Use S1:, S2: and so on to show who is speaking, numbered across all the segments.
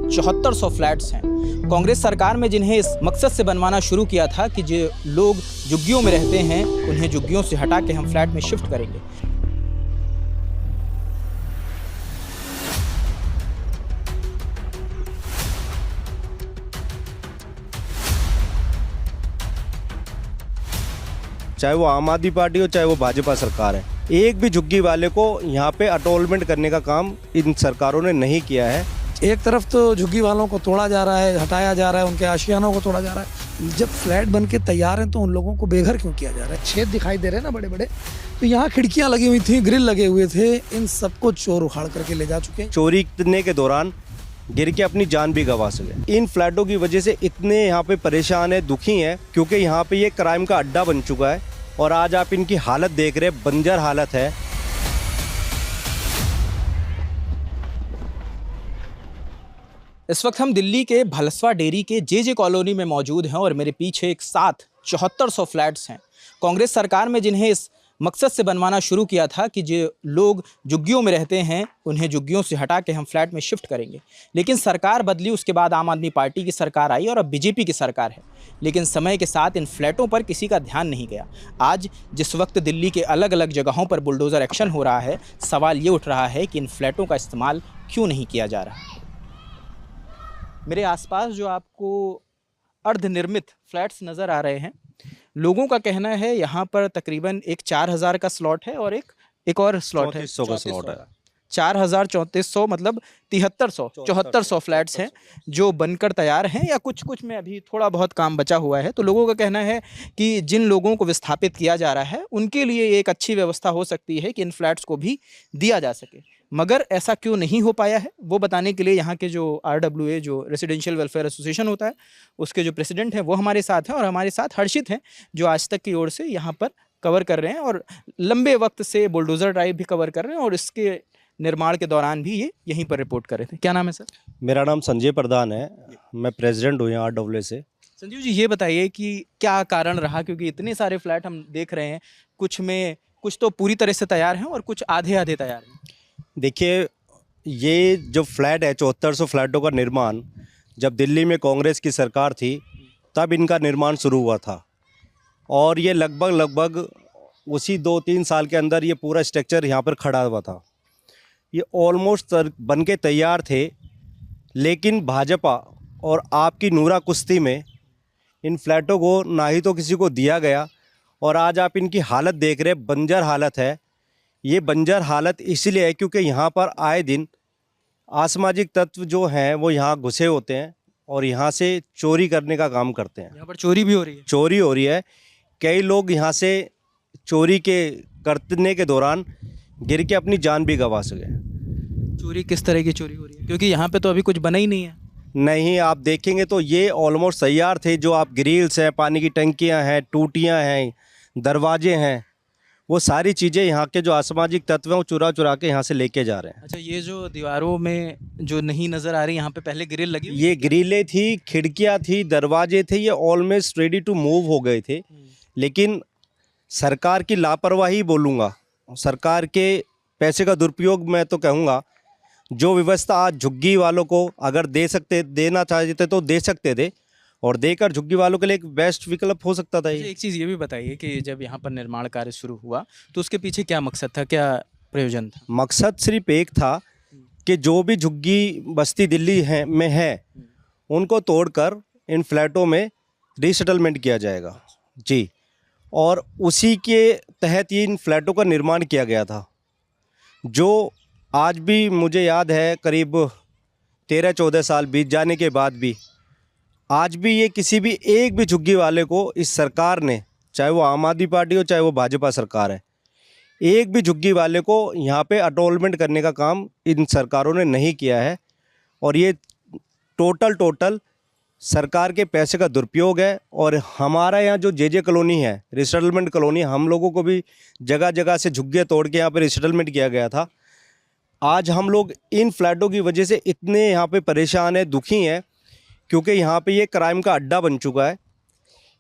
S1: 7400 flats हैं। कांग्रेस सरकार में जिन्हें इस मकसद से बनवाना शुरू किया था कि जो लोग झुग्गियों में रहते हैं उन्हें झुग्गियों से हटा के हम फ्लैट में शिफ्ट करेंगे।
S2: चाहे वो आम आदमी पार्टी हो चाहे वो भाजपा सरकार है, एक भी झुग्गी वाले को यहाँ पे अटोलमेंट करने का काम इन सरकारों ने नहीं किया है।
S3: एक तरफ तो झुग्गी वालों को तोड़ा जा रहा है, हटाया जा रहा है, उनके आशियानों को तोड़ा जा रहा है। जब फ्लैट बन के तैयार हैं तो उन लोगों को बेघर क्यों किया जा रहा है? छेद दिखाई दे रहे हैं ना बड़े बड़े, तो यहाँ खिड़कियाँ लगी हुई थी, ग्रिल लगे हुए थे, इन सबको चोर उखाड़ करके ले जा चुके हैं।
S2: चोरी करने के दौरान गिर के अपनी जान भी गंवा सके। इन फ्लैटों की वजह से इतने यहाँ पे परेशान है, दुखी हैं, क्योंकि यहाँ पे ये क्राइम का अड्डा बन चुका है। और आज आप इनकी हालत देख रहे हैं, बंजर हालत है।
S1: इस वक्त हम दिल्ली के भलसवा डेरी के जे कॉलोनी में मौजूद हैं और मेरे पीछे एक साथ 7400 फ्लैट्स हैं। कांग्रेस सरकार में जिन्हें इस मकसद से बनवाना शुरू किया था कि जो लोग झुग्गियों में रहते हैं उन्हें झुग्गियों से हटा के हम फ्लैट में शिफ्ट करेंगे। लेकिन सरकार बदली, उसके बाद आम आदमी पार्टी की सरकार आई और अब बीजेपी की सरकार है। लेकिन समय के साथ इन फ्लैटों पर किसी का ध्यान नहीं गया। आज जिस वक्त दिल्ली के अलग अलग जगहों पर बुलडोज़र एक्शन हो रहा है, सवाल ये उठ रहा है कि इन फ्लैटों का इस्तेमाल क्यों नहीं किया जा रहा। मेरे आसपास जो आपको अर्धनिर्मित फ्लैट्स नज़र आ रहे हैं, लोगों का कहना है यहाँ पर तकरीबन एक 4000 का स्लॉट है और एक और स्लॉट है
S2: 3400 का स्लॉट है।
S1: 4000 3400 मतलब 7400 फ्लैट्स हैं जो बनकर तैयार हैं या कुछ में अभी थोड़ा बहुत काम बचा हुआ है। तो लोगों का कहना है कि जिन लोगों को विस्थापित किया जा रहा है उनके लिए एक अच्छी व्यवस्था हो सकती है कि इन फ्लैट्स को भी दिया जा सके, मगर ऐसा क्यों नहीं हो पाया है वो बताने के लिए यहाँ के जो RWA जो रेसिडेंशियल वेलफेयर एसोसिएशन होता है उसके जो प्रेसिडेंट हैं वो हमारे साथ हैं और हमारे साथ हर्षित हैं जो आज तक की ओर से यहाँ पर कवर कर रहे हैं और लंबे वक्त से बुलडोज़र ड्राइव भी कवर कर रहे हैं और इसके निर्माण के दौरान भी ये यहीं पर रिपोर्ट कर रहे थे। क्या नाम है सर? मेरा
S2: नाम संजय प्रधान है, मैं प्रेसिडेंट हूँ यहाँ RWA से।
S1: संजीव जी, ये बताइए कि क्या कारण रहा, क्योंकि इतने सारे फ्लैट हम देख रहे हैं, कुछ तो पूरी तरह से तैयार हैं और कुछ आधे आधे तैयार हैं।
S2: देखिए, ये जो फ्लैट है 7400 फ्लैटों का निर्माण जब दिल्ली में कांग्रेस की सरकार थी तब इनका निर्माण शुरू हुआ था और ये लगभग उसी 2-3 साल के अंदर ये पूरा स्ट्रक्चर यहाँ पर खड़ा हुआ था। ये ऑलमोस्ट बन के तैयार थे, लेकिन भाजपा और आपकी नूरा कुश्ती में इन फ्लैटों को ना ही तो किसी को दिया गया और आज आप इनकी हालत देख रहे हैं, बंजर हालत है। ये बंजर हालत इसलिए है क्योंकि यहाँ पर आए दिन असामाजिक तत्व जो हैं वो यहाँ घुसे होते हैं और यहाँ से चोरी करने का काम करते हैं।
S1: यहाँ पर चोरी भी हो रही है?
S2: चोरी हो रही है। कई लोग यहाँ से चोरी करने के दौरान गिर के अपनी जान भी गंवा सके।
S1: चोरी किस तरह की चोरी हो रही है? क्योंकि यहाँ पे तो अभी कुछ बना ही नहीं है।
S2: नहीं, आप देखेंगे तो ये ऑलमोस्ट तैयार थे। जो आप ग्रिल्स हैं, पानी की टंकियाँ हैं, टूटियाँ हैं, दरवाजे हैं, वो सारी चीज़ें यहाँ के जो असामाजिक तत्व हैं वो चुरा के यहाँ से लेके जा रहे हैं।
S1: अच्छा, ये जो दीवारों में जो नहीं नज़र आ रही, यहाँ पे पहले ग्रिल लगी,
S2: ये ग्रिलें थी, खिड़कियाँ थी, दरवाजे थे, ये ऑलमोस्ट रेडी टू मूव हो गए थे। लेकिन सरकार की लापरवाही बोलूँगा, सरकार के पैसे का दुरुपयोग मैं तो कहूँगा। जो व्यवस्था आज झुग्गी वालों को अगर देना चाहते तो दे सकते थे और देकर झुग्गी वालों के लिए एक बेस्ट विकल्प हो सकता था।
S1: एक चीज़ ये भी बताइए कि जब यहाँ पर निर्माण कार्य शुरू हुआ तो उसके पीछे क्या मकसद था, क्या प्रयोजन था?
S2: मकसद सिर्फ एक था कि जो भी झुग्गी बस्ती दिल्ली में है उनको तोड़कर इन फ्लैटों में रीसेटलमेंट किया जाएगा जी, और उसी के तहत ही इन फ्लैटों का निर्माण किया गया था। जो आज भी मुझे याद है, करीब 13-14 साल बीत जाने के बाद भी आज भी ये किसी भी एक भी झुग्गी वाले को इस सरकार ने, चाहे वो आम आदमी पार्टी हो चाहे वो भाजपा सरकार है, एक भी झुग्गी वाले को यहाँ पे अटोलमेंट करने का काम इन सरकारों ने नहीं किया है। और ये टोटल सरकार के पैसे का दुरुपयोग है। और हमारा यहाँ जो जे कॉलोनी है, रिसेटलमेंट कॉलोनी, हम लोगों को भी जगह जगह से झुग्गियाँ तोड़ के यहाँ पर रिसेटलमेंट किया गया था। आज हम लोग इन फ्लैटों की वजह से इतने यहाँ पे परेशान हैं, दुखी हैं, क्योंकि यहाँ पे ये क्राइम का अड्डा बन चुका है।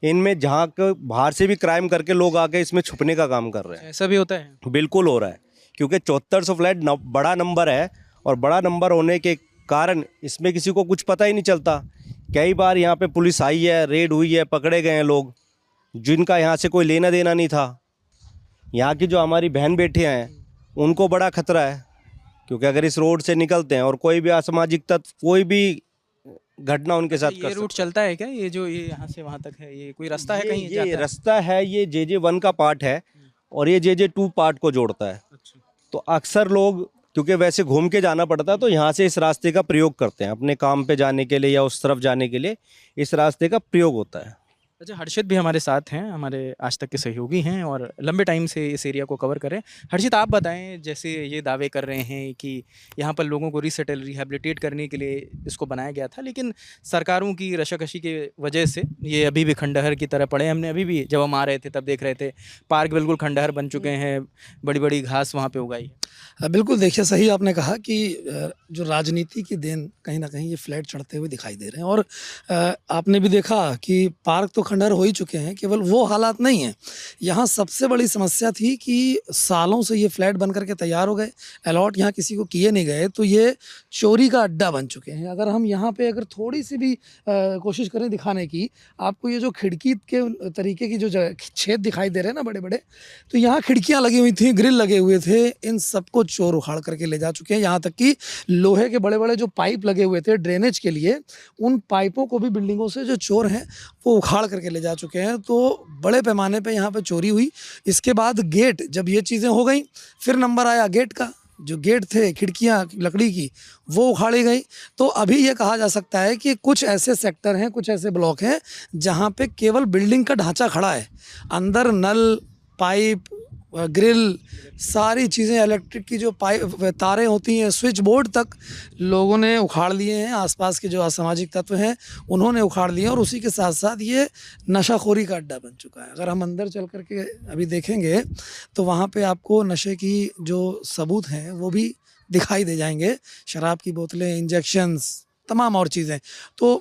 S2: इनमें जहाँ बाहर से भी क्राइम करके लोग आके इसमें छुपने का काम कर रहे हैं।
S1: ऐसा भी होता है?
S2: बिल्कुल हो रहा है, क्योंकि 7400 फ्लैट बड़ा नंबर है और बड़ा नंबर होने के कारण इसमें किसी को कुछ पता ही नहीं चलता। कई बार यहाँ पे पुलिस आई है, रेड हुई है, पकड़े गए हैं लोग जिनका यहाँ से कोई लेना देना नहीं था। यहाँ की जो हमारी बहन बेटियाँ हैं उनको बड़ा खतरा है, क्योंकि अगर इस रोड से निकलते हैं और कोई भी असामाजिक तत्व कोई भी घटना उनके साथ
S1: ये रूट चलता है क्या? ये जो ये यहाँ से वहाँ तक है, ये कोई रास्ता है कहीं
S2: ये
S1: जाता है?
S2: रास्ता है, ये JJ1 का पार्ट है और ये JJ2 पार्ट को जोड़ता है।
S1: अच्छा।
S2: तो अक्सर लोग क्योंकि वैसे घूम के जाना पड़ता है तो यहाँ से इस रास्ते का प्रयोग करते हैं अपने काम पे जाने के लिए या उस तरफ जाने के लिए इस रास्ते का प्रयोग होता है।
S1: अच्छा, हर्षित भी हमारे साथ हैं, हमारे आज तक के सहयोगी हैं और लंबे टाइम से इस एरिया को कवर कर रहे हैं। हर्षित, आप बताएं, जैसे ये दावे कर रहे हैं कि यहाँ पर लोगों को रीसेटल रिहैबिलिटेट करने के लिए इसको बनाया गया था, लेकिन सरकारों की रशाकशी की वजह से ये अभी भी खंडहर की तरह पड़े हैं। हमने अभी भी जब हम आ रहे थे तब देख रहे थे पार्क बिल्कुल खंडहर बन चुके हैं, बड़ी बड़ी घास वहाँ पर उगाई है।
S3: बिल्कुल, देखिए सही आपने कहा कि जो राजनीति की देन कहीं ना कहीं ये फ्लैट चढ़ते हुए दिखाई दे रहे हैं। और आपने भी देखा कि पार्क तो खंडहर हो ही चुके हैं, केवल वो हालात नहीं हैं। यहाँ सबसे बड़ी समस्या थी कि सालों से ये फ्लैट बन करके तैयार हो गए, अलॉट यहाँ किसी को किए नहीं गए, तो ये चोरी का अड्डा बन चुके हैं। अगर हम यहाँ पे अगर थोड़ी सी भी कोशिश करें दिखाने की, आपको ये जो खिड़की के तरीके की जो छेद दिखाई दे रहे हैं ना बड़े बड़े, तो यहाँ खिड़कियाँ लगी हुई थी, ग्रिल लगे हुए थे, इन सबको चोर उखाड़ करके ले जा चुके हैं। यहाँ तक कि लोहे के बड़े बड़े जो पाइप लगे हुए थे ड्रेनेज के लिए, उन पाइपों को भी बिल्डिंगों से जो चोर हैं वो उखाड़ करके ले जा चुके हैं। तो बड़े पैमाने पे यहाँ पे चोरी हुई। इसके बाद गेट, जब ये चीज़ें हो गई, फिर नंबर आया गेट का। जो गेट थे, खिड़कियाँ लकड़ी की, वो उखाड़ी गई। तो अभी ये कहा जा सकता है कि कुछ ऐसे सेक्टर हैं, कुछ ऐसे ब्लॉक हैं जहाँ पे केवल बिल्डिंग का ढांचा खड़ा है, अंदर नल, पाइप, ग्रिल, सारी चीज़ें, इलेक्ट्रिक की जो पाइप तारें होती हैं, स्विच बोर्ड तक लोगों ने उखाड़ लिए हैं। आसपास के जो असामाजिक तत्व हैं उन्होंने उखाड़ लिए, और उसी के साथ साथ ये नशाखोरी का अड्डा बन चुका है। अगर हम अंदर चल करके अभी देखेंगे तो वहाँ पे आपको नशे की जो सबूत हैं वो भी दिखाई दे जाएंगे, शराब की बोतलें, इंजेक्शंस, तमाम और चीज़ें। तो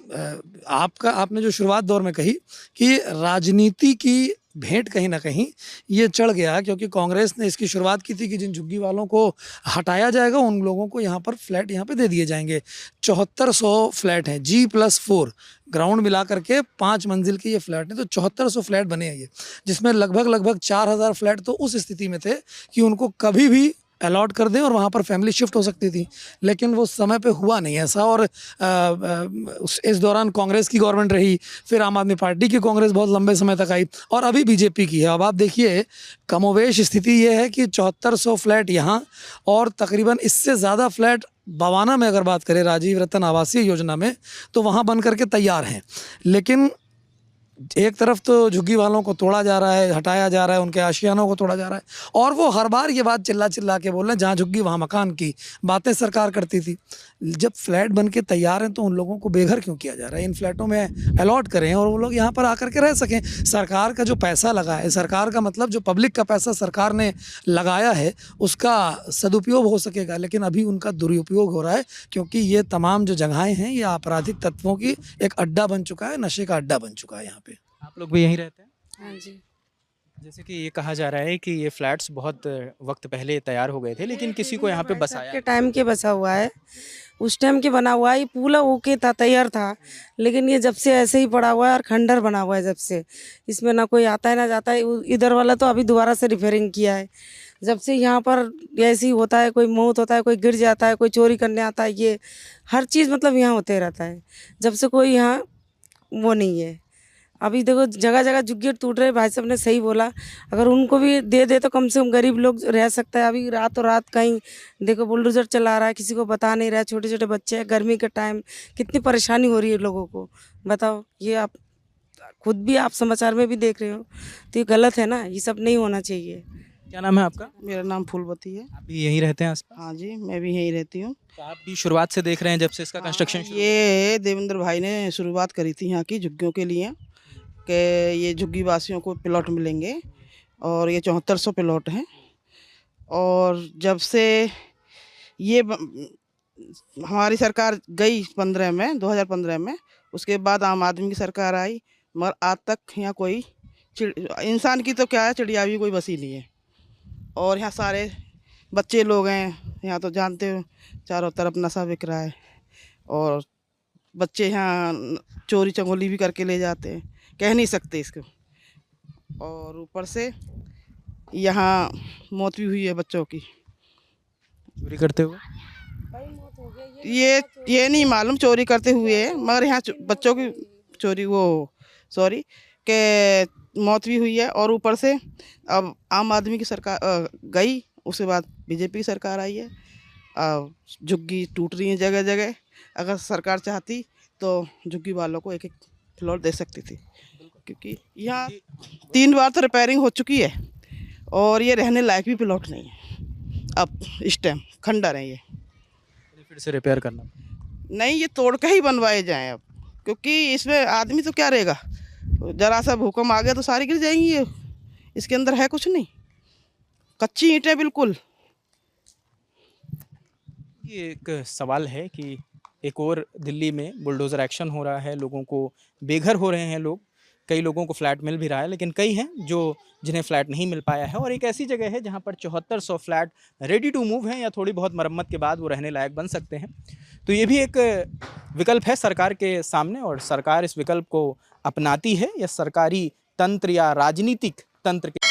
S3: आपने जो शुरुआत दौर में कही कि राजनीति की भेंट कहीं ना कहीं ये चढ़ गया, क्योंकि कांग्रेस ने इसकी शुरुआत की थी कि जिन झुग्गी वालों को हटाया जाएगा उन लोगों को यहाँ पर फ्लैट यहाँ पे दे दिए जाएंगे। 7400 फ्लैट हैं, G+4 ग्राउंड मिला करके 5 मंजिल के ये फ्लैट हैं। तो 7400 फ्लैट बने हैं ये, जिसमें लगभग 4000 फ्लैट तो उस स्थिति में थे कि उनको कभी भी अलॉट कर दें और वहाँ पर फैमिली शिफ्ट हो सकती थी, लेकिन वो समय पे हुआ नहीं ऐसा। और इस दौरान कांग्रेस की गवर्नमेंट रही, फिर आम आदमी पार्टी की कांग्रेस बहुत लंबे समय तक आई, और अभी बीजेपी की है। अब आप देखिए कमोवेश स्थिति ये है कि 7400 फ्लैट यहाँ और तकरीबन इससे ज़्यादा फ्लैट बवाना में अगर बात करें राजीव रतन आवासीय योजना में, तो वहाँ बन करके तैयार हैं। लेकिन एक तरफ तो झुग्गी वालों को तोड़ा जा रहा है, हटाया जा रहा है, उनके आशियानों को तोड़ा जा रहा है, और वो हर बार ये बात चिल्ला के बोल रहे हैं जहाँ झुग्गी वहाँ मकान की बातें सरकार करती थी। जब फ्लैट बन के तैयार हैं तो उन लोगों को बेघर क्यों किया जा रहा है? इन फ्लैटों में अलॉट करें और वो लोग यहाँ पर आकर के रह सकें। सरकार का जो पैसा लगा है, सरकार का मतलब जो पब्लिक का पैसा सरकार ने लगाया है, उसका सदुपयोग हो सकेगा। लेकिन अभी उनका दुरुपयोग हो रहा है, क्योंकि ये तमाम जो जगहें हैं ये आपराधिक तत्वों की एक अड्डा बन चुका है, नशे का अड्डा बन चुका है यहाँ पे।
S1: आप लोग भी यहीं रहते हैं?
S4: हाँ जी।
S1: जैसे कि ये कहा जा रहा है कि ये फ्लैट्स बहुत वक्त पहले तैयार हो गए थे, लेकिन किसी को यहाँ पे बसाया
S4: के टाइम के बसा हुआ है, उस टाइम के बना हुआ है, ये पूरा ओके था, तैयार था। लेकिन ये जब से ऐसे ही पड़ा हुआ है और खंडर बना हुआ है जब से, इसमें ना कोई आता है ना जाता है। इधर वाला तो अभी दोबारा से रिपेयरिंग किया है। जब से यहाँ पर ऐसे ही होता है, कोई मौत होता है, कोई गिर जाता है, कोई चोरी करने आता है, ये हर चीज़ मतलब यहाँ होते रहता है। जब से कोई यहाँ वो नहीं है। अभी देखो जगह जगह झुग्गी टूट रहे, भाई साहब ने सही बोला, अगर उनको भी दे दे तो कम से कम गरीब लोग रह सकता है। अभी रातों रात कहीं देखो बुलडोजर चला रहा है, किसी को बता नहीं रहा है, छोटे छोटे बच्चे हैं, गर्मी के टाइम कितनी परेशानी हो रही है लोगों को, बताओ। ये आप खुद भी आप समाचार में भी देख रहे हो, तो ये गलत है ना, ये सब नहीं होना चाहिए।
S1: क्या नाम है आपका?
S5: मेरा नाम फूलवती है।
S1: आप भी यहीं रहते हैं आसपास?
S5: हाँ जी, मैं भी यहीं रहती हूँ।
S1: तो आप भी शुरुआत से देख रहे हैं जब से इसका कंस्ट्रक्शन शुरू?
S5: ये देवेंद्र भाई ने शुरुआत करी थी यहाँ की झुग्गियों के लिए, कि ये झुग्गी वासियों को प्लॉट मिलेंगे, और ये 7400 प्लॉट हैं। और जब से ये हमारी सरकार गई 2015 में, उसके बाद आम आदमी की सरकार आई, मगर आज तक यहाँ कोई इंसान की तो क्या है, चिड़िया भी कोई बसी नहीं है। और यहाँ सारे बच्चे लोग हैं, यहाँ तो जानते हो चारों तरफ नशा बिक रहा है। और बच्चे यहाँ चोरी चंगोली भी करके ले जाते हैं, कह नहीं सकते इसको। और ऊपर से यहाँ मौत भी हुई है बच्चों की।
S1: चोरी करते हुए
S5: ये नहीं मालूम चोरी करते हुए है, मगर यहाँ बच्चों की चोरी सॉरी के मौत भी हुई है। और ऊपर से अब आम आदमी की सरकार गई, उसके बाद बीजेपी की सरकार आई है। झुग्गी टूट रही है जगह जगह। अगर सरकार चाहती तो झुग्गी वालों को एक एक प्लॉट दे सकती थी, क्योंकि यहाँ 3 बार तो रिपेयरिंग हो चुकी है और ये रहने लायक भी प्लॉट नहीं है। अब इस टाइम खंडर है ये,
S1: फिर से रिपेयर करना।
S5: नहीं ये तोड़ के ही बनवाए जाएं अब, क्योंकि इसमें आदमी तो क्या रहेगा, जरा सा भूकंप आ गया तो सारी गिर जाएंगी। ये इसके अंदर है कुछ नहीं, कच्ची ईंटें बिल्कुल।
S1: ये एक सवाल है कि एक और दिल्ली में बुलडोज़र एक्शन हो रहा है, लोगों को बेघर हो रहे हैं लोग, कई लोगों को फ्लैट मिल भी रहा है, लेकिन कई हैं जिन्हें फ्लैट नहीं मिल पाया है। और एक ऐसी जगह है जहां पर 7400 फ्लैट रेडी टू मूव हैं या थोड़ी बहुत मरम्मत के बाद वो रहने लायक बन सकते हैं। तो ये भी एक विकल्प है सरकार के सामने, और सरकार इस विकल्प को अपनाती है या सरकारी तंत्र या राजनीतिक तंत्र के